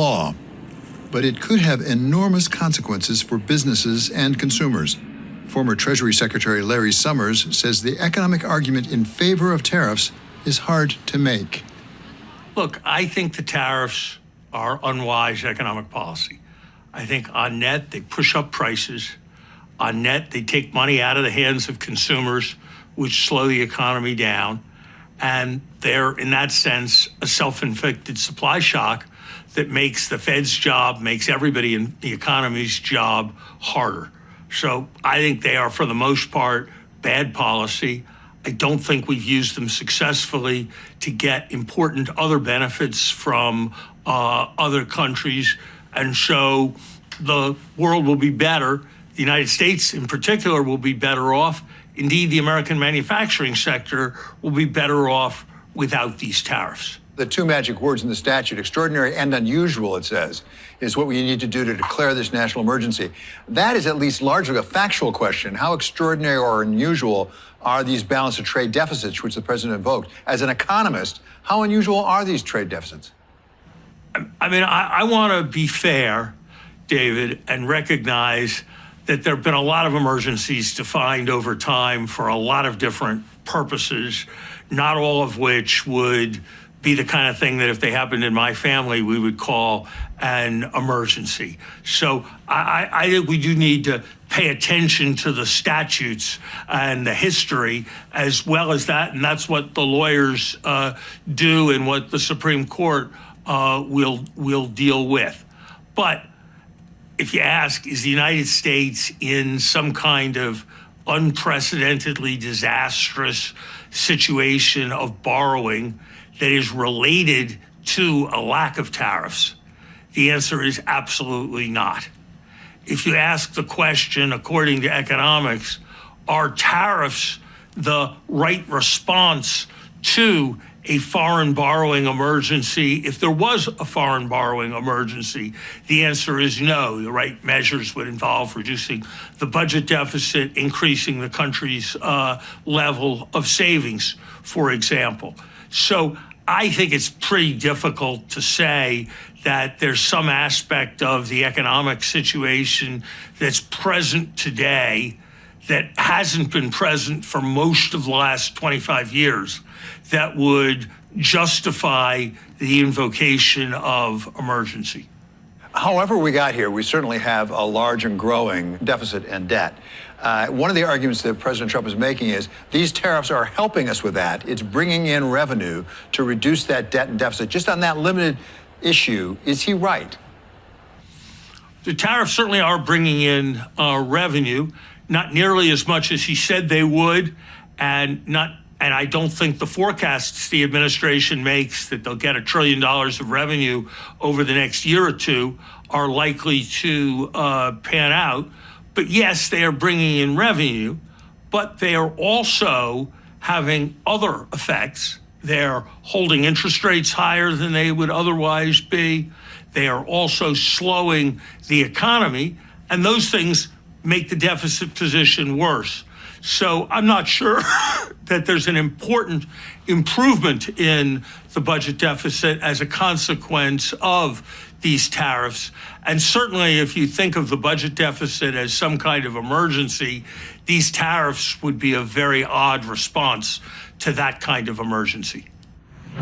law, but it could have enormous consequences for businesses and consumers. Former Treasury Secretary Larry Summers says the economic argument in favor of tariffs is hard to make. Look, I think the tariffs are unwise economic policy. I think on net, they push up prices. On net, they take money out of the hands of consumers, which slow the economy down. And they're, in that sense, a self-inflicted supply shock that makes the Fed's job, makes everybody in the economy's job harder. So I think they are, for the most part, bad policy. I don't think we've used them successfully to get important other benefits from other countries. And so the world will be better. The United States in particular will be better off. Indeed, the American manufacturing sector will be better off without these tariffs. The two magic words in the statute, extraordinary and unusual, it says, is what we need to do to declare this national emergency. That is at least largely a factual question. How extraordinary or unusual are these balance of trade deficits, which the president invoked? As an economist, how unusual are these trade deficits? I mean, I want to be fair, David, and recognize that there have been a lot of emergencies defined over time for a lot of different purposes, not all of which would be the kind of thing that if they happened in my family, we would call an emergency. So I think we do need to pay attention to the statutes and the history as well as that. And that's what the lawyers do and what the Supreme Court will deal with. But if you ask, is the United States in some kind of unprecedentedly disastrous situation of borrowing that is related to a lack of tariffs? The answer is absolutely not. If you ask the question, according to economics, are tariffs the right response to a foreign borrowing emergency? If there was a foreign borrowing emergency, the answer is no. The right measures would involve reducing the budget deficit, increasing the country's level of savings, for example. So I think it's pretty difficult to say that there's some aspect of the economic situation that's present today that hasn't been present for most of the last 25 years that would justify the invocation of emergency. However we got here, we certainly have a large and growing deficit and debt. One of the arguments that President Trump is making is these tariffs are helping us with that. It's bringing in revenue to reduce that debt and deficit. Just on that limited issue, is he right? The tariffs certainly are bringing in revenue, not nearly as much as he said they would, and I don't think the forecasts the administration makes that they'll get $1 trillion of revenue over the next year or two are likely to pan out. But yes, they are bringing in revenue, but they are also having other effects. They're holding interest rates higher than they would otherwise be. They are also slowing the economy, and those things make the deficit position worse. So I'm not sure that there's an important improvement in the budget deficit as a consequence of these tariffs. And certainly if you think of the budget deficit as some kind of emergency, these tariffs would be a very odd response to that kind of emergency.